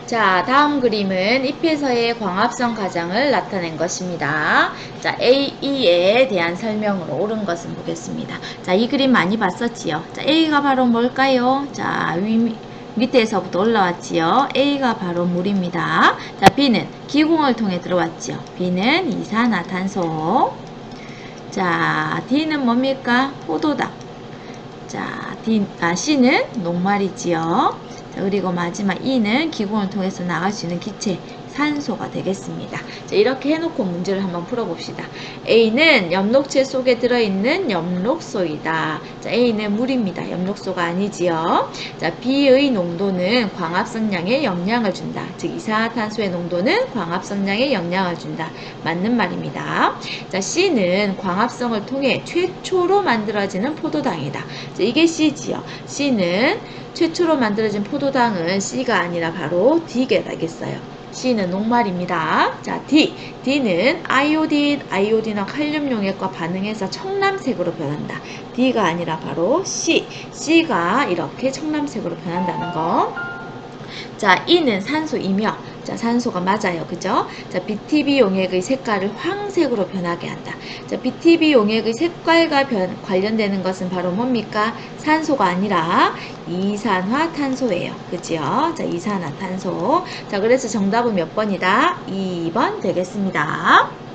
자, 다음 그림은 잎에서의 광합성 가장을 나타낸 것입니다. 자, AE에 대한 설명으로 옳은 것은 보겠습니다. 자, 이 그림 많이 봤었지요. 자, A가 바로 뭘까요? 자, 밑에서부터 올라왔지요. A가 바로 물입니다. 자, B는 기공을 통해 들어왔지요. B는 이산화탄소. 자, D는 뭡니까? 포도당. 자, C는 녹말이지요. 자, 그리고 마지막 E는 기공을 통해서 나갈 수 있는 기체, 산소가 되겠습니다. 자, 이렇게 해놓고 문제를 한번 풀어봅시다. A는 엽록체 속에 들어있는 엽록소이다. 자, A는 물입니다. 엽록소가 아니지요. 자, B의 농도는 광합성량에 영향을 준다. 즉, 이산화탄소의 농도는 광합성량에 영향을 준다. 맞는 말입니다. 자, C는 광합성을 통해 최초로 만들어지는 포도당이다. 자, 이게 C지요. C는 최초로 만들어진 포도당은 C가 아니라 바로 D가 되겠어요. C는 녹말입니다. 자, D는 아이오딘과 칼륨 용액과 반응해서 청람색으로 변한다. D가 아니라 바로 C가 이렇게 청람색으로 변한다는 거. 자, E는 산소이며, 자, 산소가 맞아요. 그죠? 자, BTB 용액의 색깔을 황색으로 변하게 한다. 자, BTB 용액의 색깔과 관련되는 것은 바로 뭡니까? 산소가 아니라 이산화탄소예요. 그죠? 자, 이산화탄소. 자, 그래서 정답은 몇 번이다? 2번 되겠습니다.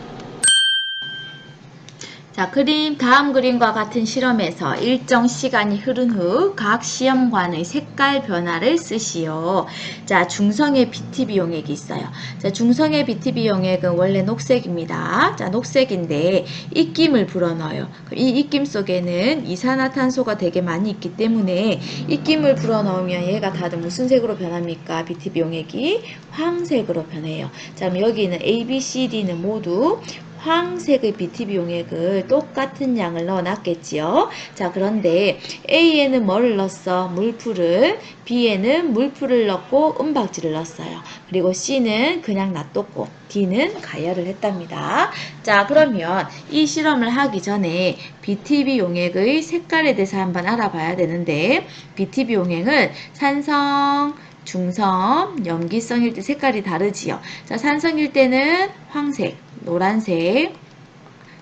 자, 다음 그림과 같은 실험에서 일정 시간이 흐른 후 각 시험관의 색깔 변화를 쓰시오. 자, 중성의 BTB 용액이 있어요. 자, 중성의 BTB 용액은 원래 녹색입니다. 자, 녹색인데 입김을 불어넣어요. 이 입김 속에는 이산화탄소가 되게 많이 있기 때문에 입김을 불어넣으면 얘가 다들 무슨 색으로 변합니까? BTB 용액이 황색으로 변해요. 자, 그럼 여기 있는 A, B, C, D는 모두 황색의 BTB 용액을 똑같은 양을 넣어놨겠지요. 자, 그런데 A에는 뭐를 넣었어? 물풀을. B에는 물풀을 넣고 은박지를 넣었어요. 그리고 C는 그냥 놔뒀고 D는 가열을 했답니다. 자, 그러면 이 실험을 하기 전에 BTB 용액의 색깔에 대해서 한번 알아봐야 되는데, BTB 용액은 산성, 중성, 염기성일 때 색깔이 다르지요. 자, 산성일 때는 황색,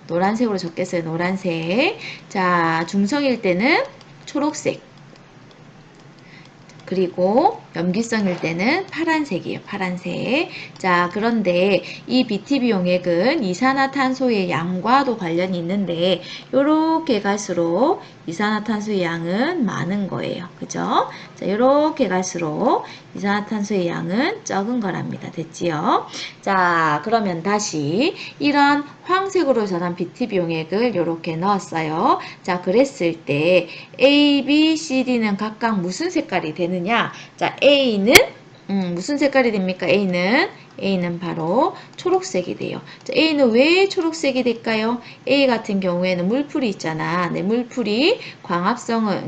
노란색으로 적겠어요. 노란색. 자, 중성일 때는 초록색. 그리고 염기성일 때는 파란색이에요. 파란색. 자, 그런데 이 BTB 용액은 이산화탄소의 양과도 관련이 있는데 요렇게 갈수록 이산화탄소의 양은 많은 거예요. 그죠? 자, 요렇게 갈수록 이산화탄소의 양은 적은 거랍니다. 됐지요? 자, 그러면 다시 이런 황색으로 전한 BTB 용액을 요렇게 넣었어요. 자, 그랬을 때 A, B, C, D는 각각 무슨 색깔이 되느냐? 자, A는 무슨 색깔이 됩니까? A는 바로 초록색이 돼요. 자, A는 왜 초록색이 될까요? A 같은 경우에는 물풀이 있잖아. 네, 물풀이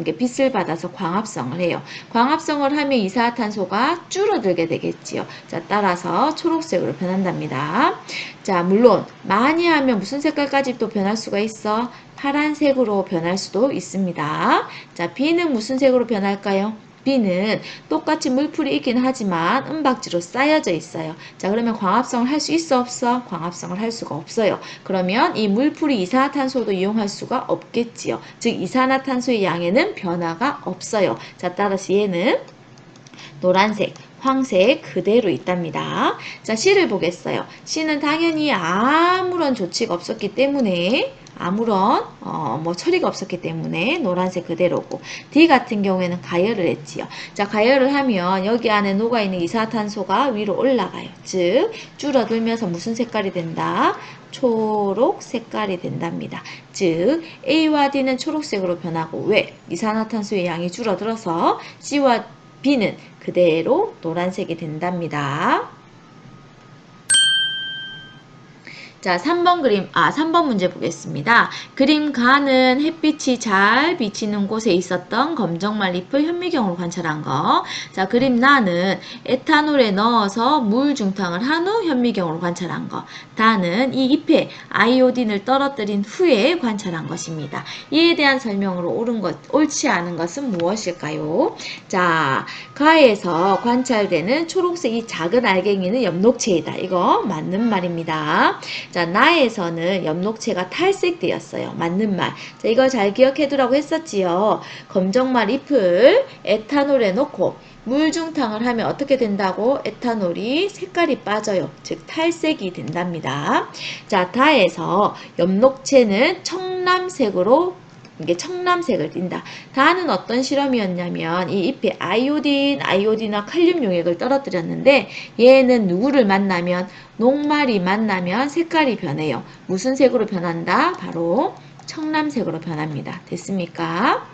이게 빛을 받아서 광합성을 해요. 광합성을 하면 이산화탄소가 줄어들게 되겠지요. 자, 따라서 초록색으로 변한답니다. 자, 물론 많이 하면 무슨 색깔까지 또 변할 수가 있어? 파란색으로 변할 수도 있습니다. 자, B는 무슨 색으로 변할까요? B는 똑같이 물풀이 있긴 하지만 은박지로 쌓여져 있어요. 자, 그러면 광합성을 할 수 있어 없어? 광합성을 할 수가 없어요. 그러면 이 물풀이 이산화탄소도 이용할 수가 없겠지요. 즉 이산화탄소의 양에는 변화가 없어요. 자, 따라서 얘는 노란색, 황색 그대로 있답니다. 자, C를 보겠어요. C는 당연히 아무런 조치가 없었기 때문에 아무런 처리가 없었기 때문에 노란색 그대로고, D 같은 경우에는 가열을 했지요. 자, 가열을 하면 여기 안에 녹아있는 이산화탄소가 위로 올라가요. 즉 줄어들면서 무슨 색깔이 된다? 초록 색깔이 된답니다. 즉 A와 D는 초록색으로 변하고, 왜? 이산화탄소의 양이 줄어들어서 C와 B는 그대로 노란색이 된답니다. 자, 3번 문제 보겠습니다. 그림 가는 햇빛이 잘 비치는 곳에 있었던 검정말 잎을 현미경으로 관찰한 거. 자, 그림 나는 에탄올에 넣어서 물 중탕을 한 후 현미경으로 관찰한 거. 다는 이 잎에 아이오딘을 떨어뜨린 후에 관찰한 것입니다. 이에 대한 설명으로 옳지 않은 것은 무엇일까요? 자, 가에서 관찰되는 초록색 이 작은 알갱이는 엽록체이다. 이거 맞는 말입니다. 자, 나에서는 엽록체가 탈색되었어요. 맞는 말. 자, 이걸 잘 기억해 두라고 했었지요. 검정말 잎을 에탄올에 넣고 물중탕을 하면 어떻게 된다고? 에탄올이 색깔이 빠져요. 즉 탈색이 된답니다. 자, 다에서 엽록체는 청남색으로 이게 청남색을 띈다. 다는 어떤 실험이었냐면 이 잎에 아이오딘과 칼륨 용액을 떨어뜨렸는데 얘는 누구를 만나면 녹말이 만나면 색깔이 변해요. 무슨 색으로 변한다? 바로 청남색으로 변합니다. 됐습니까?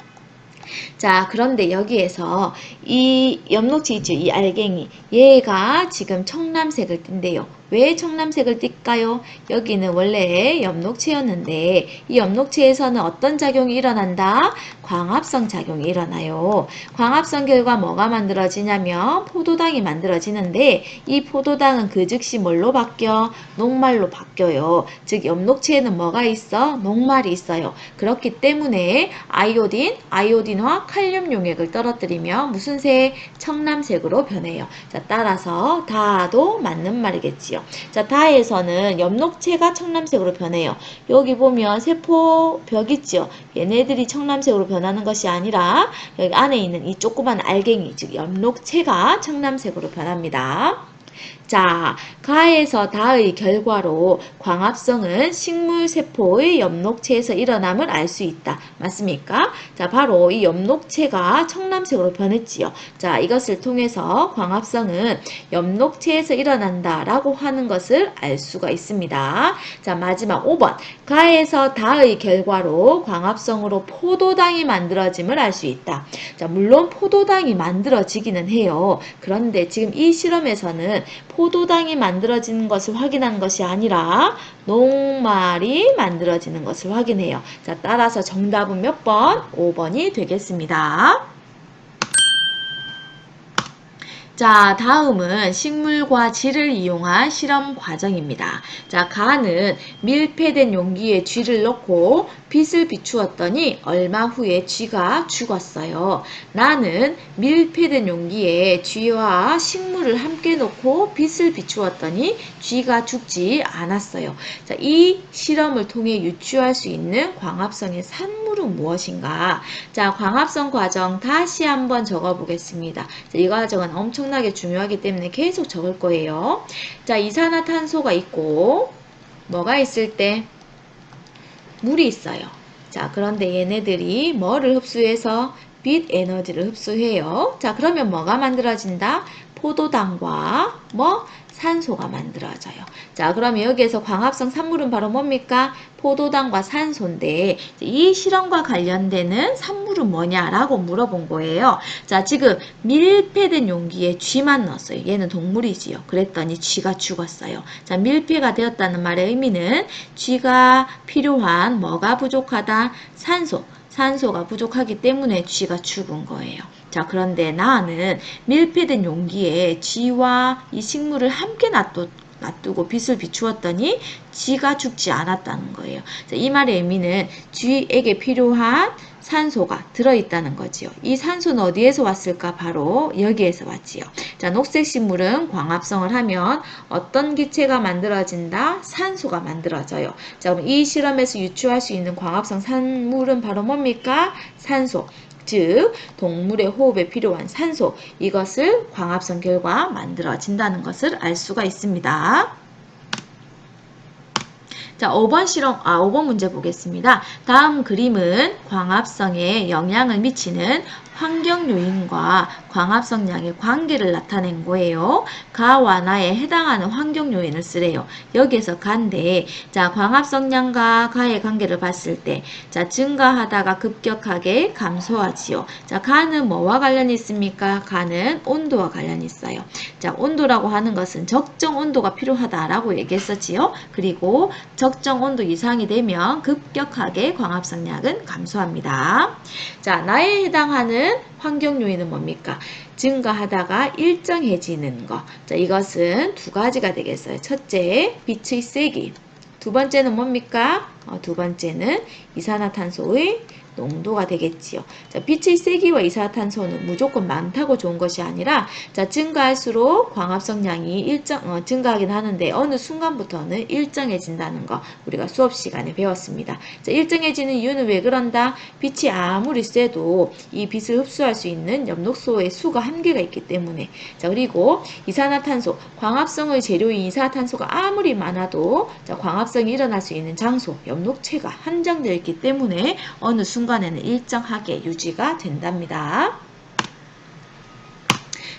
자, 그런데 여기에서 이 엽록체 있죠? 이 알갱이. 얘가 지금 청남색을 띈대요. 왜 청남색을 띨까요? 여기는 원래 엽록체였는데 이 엽록체에서는 어떤 작용이 일어난다? 광합성 작용이 일어나요. 광합성 결과 뭐가 만들어지냐면 포도당이 만들어지는데 이 포도당은 그 즉시 뭘로 바뀌어? 녹말로 바뀌어요. 즉 엽록체에는 뭐가 있어? 녹말이 있어요. 그렇기 때문에 아이오딘과 칼륨 용액을 떨어뜨리면 무슨 색? 청남색으로 변해요. 자, 따라서 다도 맞는 말이겠지요. 자, 다에서는 엽록체가 청남색으로 변해요. 여기 보면 세포벽 있죠? 얘네들이 청남색으로 변하는 것이 아니라 여기 안에 있는 이 조그만 알갱이, 즉 엽록체가 청남색으로 변합니다. 자, 가에서 다의 결과로 광합성은 식물세포의 엽록체에서 일어남을 알 수 있다. 맞습니까? 자, 바로 이 엽록체가 청남색으로 변했지요. 자, 이것을 통해서 광합성은 엽록체에서 일어난다 라고 하는 것을 알 수가 있습니다. 자, 마지막 5번. 가에서 다의 결과로 광합성으로 포도당이 만들어짐을 알 수 있다. 자, 물론 포도당이 만들어지기는 해요. 그런데 지금 이 실험에서는 포도당이 만들어지는 것을 확인한 것이 아니라 녹말이 만들어지는 것을 확인해요. 자, 따라서 정답은 몇 번? 5번이 되겠습니다. 자, 다음은 식물과 쥐를 이용한 실험 과정입니다. 자, 가는 밀폐된 용기에 쥐를 넣고 빛을 비추었더니 얼마 후에 쥐가 죽었어요. 나는 밀폐된 용기에 쥐와 식물을 함께 넣고 빛을 비추었더니 쥐가 죽지 않았어요. 자, 이 실험을 통해 유추할 수 있는 광합성의 산물은 무엇인가? 자, 광합성 과정 다시 한번 적어보겠습니다. 자, 이 과정은 엄청나게 중요하기 때문에 계속 적을 거예요. 자, 이산화탄소가 있고 뭐가 있을 때? 물이 있어요. 자, 그런데 얘네들이 뭐를 흡수해서? 빛 에너지를 흡수해요. 자, 그러면 뭐가 만들어진다? 포도당과 산소가 만들어져요. 자, 그러면 여기에서 광합성 산물은 바로 뭡니까? 포도당과 산소인데 이 실험과 관련되는 산물은 뭐냐라고 물어본 거예요. 자, 지금 밀폐된 용기에 쥐만 넣었어요. 얘는 동물이지요. 그랬더니 쥐가 죽었어요. 자, 밀폐가 되었다는 말의 의미는 쥐가 필요한 뭐가 부족하다? 산소가 부족하기 때문에 쥐가 죽은 거예요. 자, 그런데 나는 밀폐된 용기에 쥐와 이 식물을 함께 놔두고 빛을 비추었더니 쥐가 죽지 않았다는 거예요. 자, 이 말의 의미는 쥐에게 필요한 산소가 들어있다는 거지요. 이 산소는 어디에서 왔을까? 바로 여기에서 왔지요. 자, 녹색 식물은 광합성을 하면 어떤 기체가 만들어진다? 산소가 만들어져요. 자, 그럼 이 실험에서 유추할 수 있는 광합성 산물은 바로 뭡니까? 산소. 즉 동물의 호흡에 필요한 산소, 이것을 광합성 결과 만들어진다는 것을 알 수가 있습니다. 자, 5번 문제 보겠습니다. 다음 그림은 광합성에 영향을 미치는 환경 요인과 광합성량의 관계를 나타낸 거예요. 가와 나에 해당하는 환경 요인을 쓰래요. 여기에서 가인데, 자, 광합성량과 가의 관계를 봤을 때, 자, 증가하다가 급격하게 감소하지요. 자, 가는 뭐와 관련이 있습니까? 가는 온도와 관련이 있어요. 자, 온도라고 하는 것은 적정 온도가 필요하다라고 얘기했었지요. 그리고 적정 온도 이상이 되면 급격하게 광합성량은 감소합니다. 자, 나에 해당하는 환경 요인은 뭡니까? 증가하다가 일정해지는 것. 자, 이것은 두 가지가 되겠어요. 첫째, 빛의 세기. 두 번째는 뭡니까? 두 번째는 이산화탄소의 농도가 되겠지요. 자, 빛의 세기와 이산화탄소는 무조건 많다고 좋은 것이 아니라, 자, 증가할수록 광합성량이 증가하긴 하는데 어느 순간부터는 일정해진다는 거 우리가 수업 시간에 배웠습니다. 자, 일정해지는 이유는 왜 그런다? 빛이 아무리 쎄도 이 빛을 흡수할 수 있는 엽록소의 수가 한계가 있기 때문에. 자, 그리고 이산화탄소, 광합성의 재료인 이산화탄소가 아무리 많아도, 자, 광합성이 일어날 수 있는 장소, 엽록체가 한정되어 있기 때문에 어느 순간에는 일정하게 유지가 된답니다.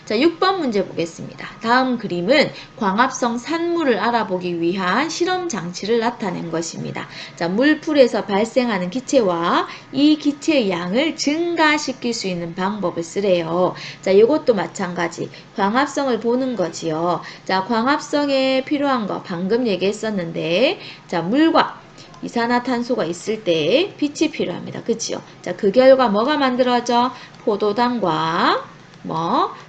자, 6번 문제 보겠습니다. 다음 그림은 광합성 산물을 알아보기 위한 실험 장치를 나타낸 것입니다. 자, 물풀에서 발생하는 기체와 이 기체의 양을 증가시킬 수 있는 방법을 쓰래요. 자, 이것도 마찬가지. 광합성을 보는 거지요. 자, 광합성에 필요한 거 방금 얘기했었는데, 자, 물과 이산화탄소가 있을 때 빛이 필요합니다. 그치요? 자, 그 결과 뭐가 만들어져? 포도당과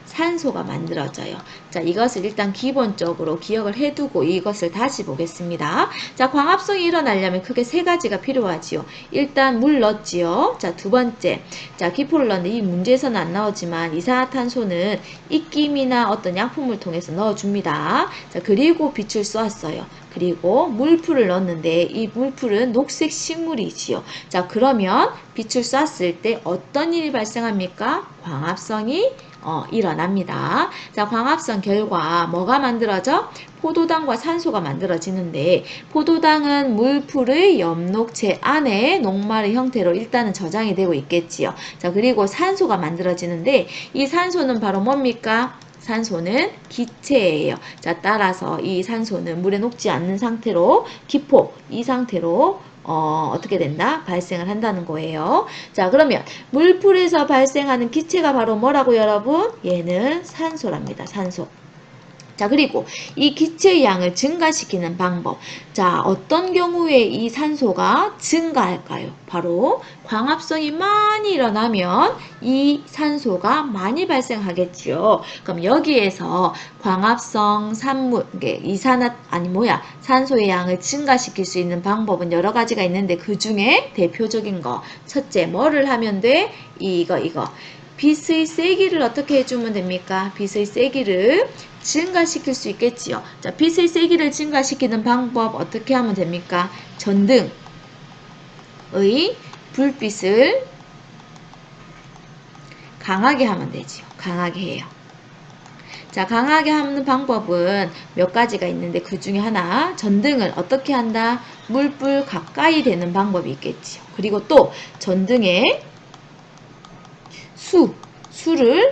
산소가 만들어져요. 자, 이것을 일단 기본적으로 기억을 해두고 이것을 다시 보겠습니다. 자, 광합성이 일어나려면 크게 세 가지가 필요하지요. 일단 물 넣었지요. 자, 두 번째, 자, 기포를 넣는데 이 문제에서는 안 나오지만 이산화탄소는 입김이나 어떤 약품을 통해서 넣어줍니다. 자, 그리고 빛을 쏘았어요. 그리고 물풀을 넣었는데 이 물풀은 녹색 식물이지요. 자, 그러면 빛을 쐈을 때 어떤 일이 발생합니까? 광합성이 일어납니다. 자, 광합성 결과 뭐가 만들어져? 포도당과 산소가 만들어지는데, 포도당은 물풀의 엽록체 안에 녹말의 형태로 일단은 저장이 되고 있겠지요. 자, 그리고 산소가 만들어지는데 이 산소는 바로 뭡니까? 산소는 기체예요. 자, 따라서 이 산소는 물에 녹지 않는 상태로 기포, 이 상태로 어떻게 된다? 발생을 한다는 거예요. 자, 그러면 물풀에서 발생하는 기체가 바로 뭐라고 여러분? 얘는 산소랍니다. 산소. 자, 그리고 이 기체의 양을 증가시키는 방법. 자, 어떤 경우에 이 산소가 증가할까요? 바로 광합성이 많이 일어나면 이 산소가 많이 발생하겠지요. 그럼 여기에서 광합성 산물, 산소의 양을 증가시킬 수 있는 방법은 여러 가지가 있는데 그 중에 대표적인 거. 첫째, 뭐를 하면 돼? 이거. 빛의 세기를 어떻게 해주면 됩니까? 빛의 세기를 증가시킬 수 있겠지요. 자, 빛의 세기를 증가시키는 방법 어떻게 하면 됩니까? 전등의 불빛을 강하게 하면 되지요. 강하게 해요. 자, 강하게 하는 방법은 몇 가지가 있는데 그 중에 하나, 전등을 어떻게 한다? 물불 가까이 되는 방법이 있겠지요. 그리고 또 전등의 수를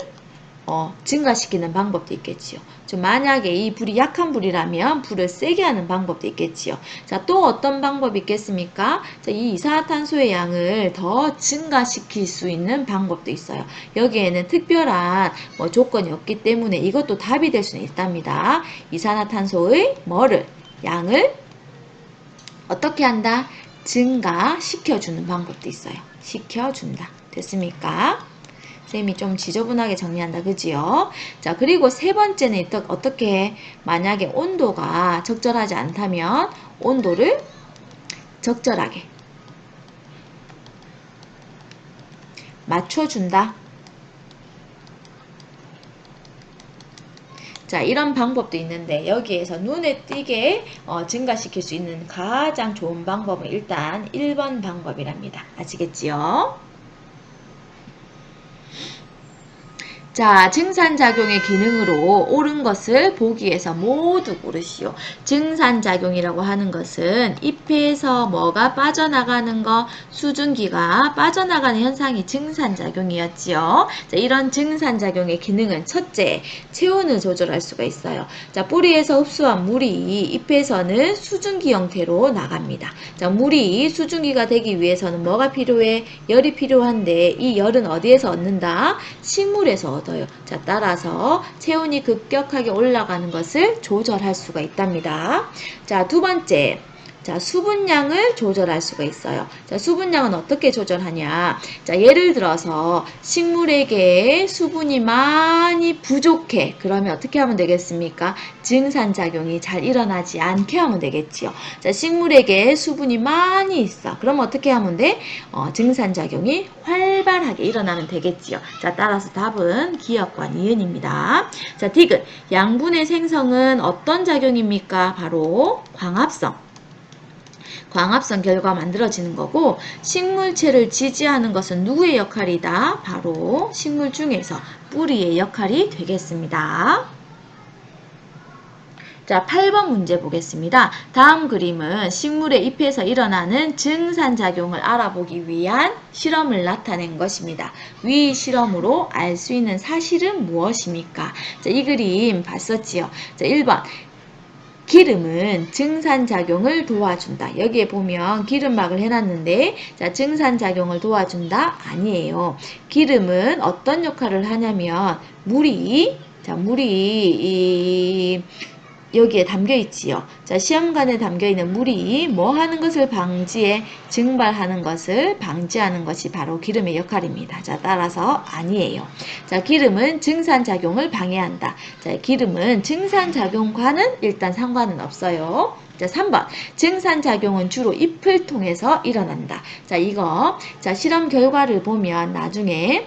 증가시키는 방법도 있겠지요. 만약에 이 불이 약한 불이라면 불을 세게 하는 방법도 있겠지요. 자, 또 어떤 방법이 있겠습니까? 자, 이 이산화탄소의 양을 더 증가시킬 수 있는 방법도 있어요. 여기에는 특별한 조건이 없기 때문에 이것도 답이 될 수는 있답니다. 이산화탄소의 양을 어떻게 한다? 증가시켜주는 방법도 있어요. 시켜준다. 됐습니까? 쌤이 좀 지저분하게 정리한다. 그지요? 자, 그리고 세 번째는 어떻게 해? 만약에 온도가 적절하지 않다면 온도를 적절하게 맞춰준다. 자, 이런 방법도 있는데 여기에서 눈에 띄게 증가시킬 수 있는 가장 좋은 방법은 일단 1번 방법이랍니다. 아시겠지요? 자, 증산작용의 기능으로 옳은 것을 보기에서 모두 고르시오. 증산작용이라고 하는 것은 잎에서 뭐가 빠져나가는 거, 수증기가 빠져나가는 현상이 증산작용이었지요. 자, 이런 증산작용의 기능은 첫째, 체온을 조절할 수가 있어요. 자, 뿌리에서 흡수한 물이 잎에서는 수증기 형태로 나갑니다. 자, 물이 수증기가 되기 위해서는 뭐가 필요해? 열이 필요한데 이 열은 어디에서 얻는다? 식물에서 얻어요. 자, 따라서 체온이 급격하게 올라가는 것을 조절할 수가 있답니다. 자, 두 번째. 자, 수분량을 조절할 수가 있어요. 자, 수분량은 어떻게 조절하냐? 자, 예를 들어서 식물에게 수분이 많이 부족해. 그러면 어떻게 하면 되겠습니까? 증산작용이 잘 일어나지 않게 하면 되겠지요. 자, 식물에게 수분이 많이 있어. 그럼 어떻게 하면 돼? 증산작용이 활발하게 일어나면 되겠지요. 자, 따라서 답은 기역과 니은입니다. 자, 디귿. 양분의 생성은 어떤 작용입니까? 바로 광합성. 광합성 결과가 만들어지는 거고, 식물체를 지지하는 것은 누구의 역할이다? 바로 식물 중에서 뿌리의 역할이 되겠습니다. 자, 8번 문제 보겠습니다. 다음 그림은 식물의 잎에서 일어나는 증산작용을 알아보기 위한 실험을 나타낸 것입니다. 위 실험으로 알 수 있는 사실은 무엇입니까? 자, 이 그림 봤었지요? 자, 1번. 기름은 증산작용을 도와준다. 여기에 보면 기름막을 해놨는데, 자, 증산작용을 도와준다? 아니에요. 기름은 어떤 역할을 하냐면, 물이 여기에 담겨 있지요. 자, 시험관에 담겨 있는 물이 뭐 하는 것을 방지해? 증발하는 것을 방지하는 것이 바로 기름의 역할입니다. 자, 따라서 아니에요. 자, 기름은 증산작용을 방해한다. 자, 기름은 증산작용과는 일단 상관은 없어요. 자, 3번. 증산작용은 주로 잎을 통해서 일어난다. 자, 자, 실험 결과를 보면 나중에,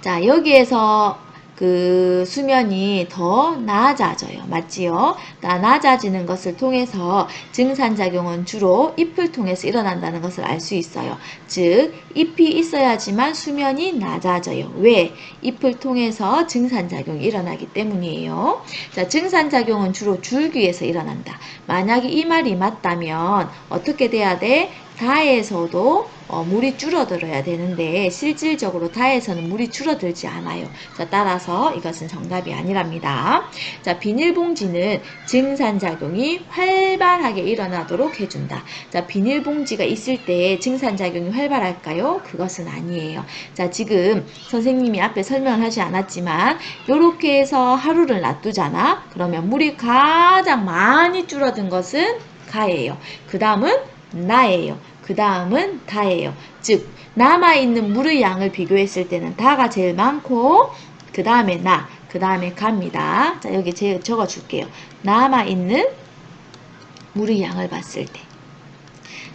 자, 여기에서 그 수면이 더 낮아져요. 맞지요? 낮아지는 것을 통해서 증산작용은 주로 잎을 통해서 일어난다는 것을 알 수 있어요. 즉, 잎이 있어야지만 수면이 낮아져요. 왜? 잎을 통해서 증산작용이 일어나기 때문이에요. 자, 증산작용은 주로 줄기에서 일어난다. 만약에 이 말이 맞다면 어떻게 돼야 돼? 다에서도 물이 줄어들어야 되는데 실질적으로 다에서는 물이 줄어들지 않아요. 자, 따라서 이것은 정답이 아니랍니다. 자, 비닐봉지는 증산작용이 활발하게 일어나도록 해준다. 자, 비닐봉지가 있을 때 증산작용이 활발할까요? 그것은 아니에요. 자, 지금 선생님이 앞에 설명을 하지 않았지만 이렇게 해서 하루를 놔두잖아. 그러면 물이 가장 많이 줄어든 것은 가예요. 그 다음은 나예요. 그 다음은 다예요. 즉, 남아있는 물의 양을 비교했을 때는 다가 제일 많고, 그 다음에 나, 그 다음에 가입니다. 자, 여기 제가 적어줄게요. 남아있는 물의 양을 봤을 때.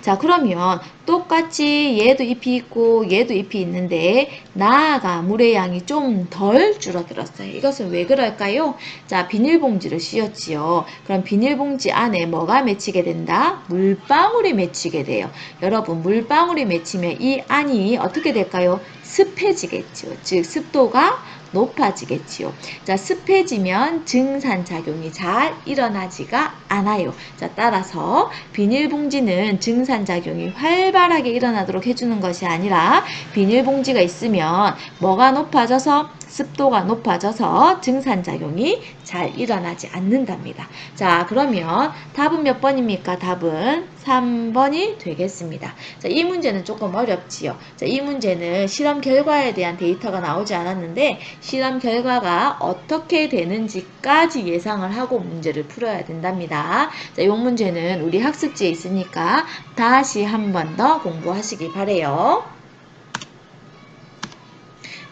자, 그러면 똑같이 얘도 잎이 있고 얘도 잎이 있는데 나아가 물의 양이 좀 덜 줄어들었어요. 이것은 왜 그럴까요? 자, 비닐봉지를 씌웠지요. 그럼 비닐봉지 안에 뭐가 맺히게 된다? 물방울이 맺히게 돼요. 여러분, 물방울이 맺히면 이 안이 어떻게 될까요? 습해지겠죠. 즉, 습도가 높아지겠지요. 자, 습해지면 증산작용이 잘 일어나지가 않아요. 자, 따라서 비닐봉지는 증산작용이 활발하게 일어나도록 해주는 것이 아니라 비닐봉지가 있으면 뭐가 높아져서 습도가 높아져서 증산작용이 잘 일어나지 않는답니다. 자, 그러면 답은 몇 번입니까? 답은 3번이 되겠습니다. 자, 이 문제는 조금 어렵지요. 자, 이 문제는 실험 결과에 대한 데이터가 나오지 않았는데 실험 결과가 어떻게 되는지까지 예상을 하고 문제를 풀어야 된답니다. 자, 이 문제는 우리 학습지에 있으니까 다시 한 번 더 공부하시기 바래요.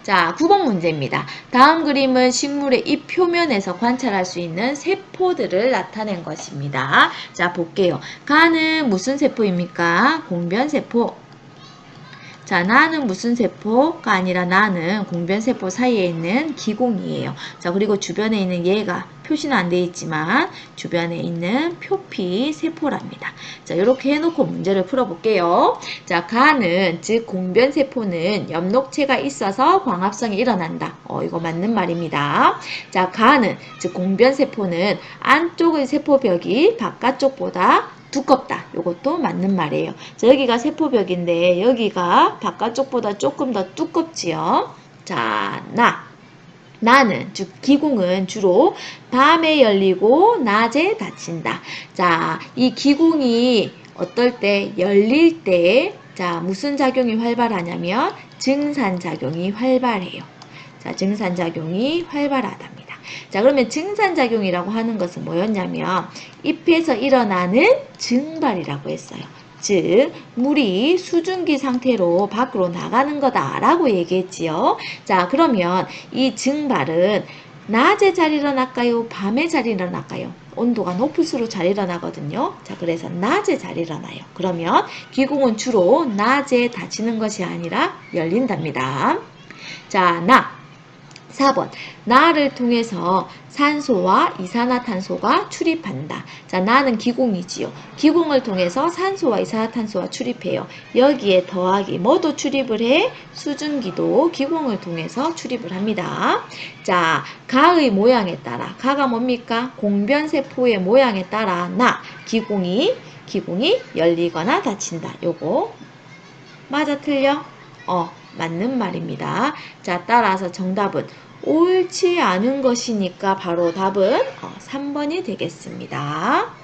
자, 9번 문제입니다. 다음 그림은 식물의 잎 표면에서 관찰할 수 있는 세포들을 나타낸 것입니다. 자, 볼게요. 가는 무슨 세포입니까? 공변세포. 자, 나는 무슨 세포가 아니라 나는 공변세포 사이에 있는 기공이에요. 자, 그리고 주변에 있는 얘가 표시는 안 되어 있지만 주변에 있는 표피 세포랍니다. 자, 이렇게 해놓고 문제를 풀어볼게요. 자, 가는 즉 공변세포는 엽록체가 있어서 광합성이 일어난다. 이거 맞는 말입니다. 자, 가는 즉 공변세포는 안쪽의 세포벽이 바깥쪽보다 두껍다. 이것도 맞는 말이에요. 자, 여기가 세포벽인데 여기가 바깥쪽보다 조금 더 두껍지요. 자, 나는 즉 기공은 주로 밤에 열리고 낮에 닫힌다. 자, 이 기공이 어떨 때 열릴 때 자, 무슨 작용이 활발하냐면 증산작용이 활발해요. 자, 증산작용이 활발하답니다. 자, 그러면 증산작용이라고 하는 것은 뭐였냐면 잎에서 일어나는 증발이라고 했어요. 즉 물이 수증기 상태로 밖으로 나가는 거다라고 얘기했지요. 자, 그러면 이 증발은 낮에 잘 일어날까요? 밤에 잘 일어날까요? 온도가 높을수록 잘 일어나거든요. 자, 그래서 낮에 잘 일어나요. 그러면 기공은 주로 낮에 닫히는 것이 아니라 열린답니다. 자, 4번. 나를 통해서 산소와 이산화탄소가 출입한다. 자, 나는 기공이지요. 기공을 통해서 산소와 이산화탄소가 출입해요. 여기에 더하기 뭐도 출입을 해? 수증기도 기공을 통해서 출입을 합니다. 자, 가의 모양에 따라 가가 뭡니까? 공변세포의 모양에 따라 기공이 열리거나 닫힌다. 요거 맞아 틀려? 맞는 말입니다. 자, 따라서 정답은 옳지 않은 것이니까 바로 답은 3번이 되겠습니다.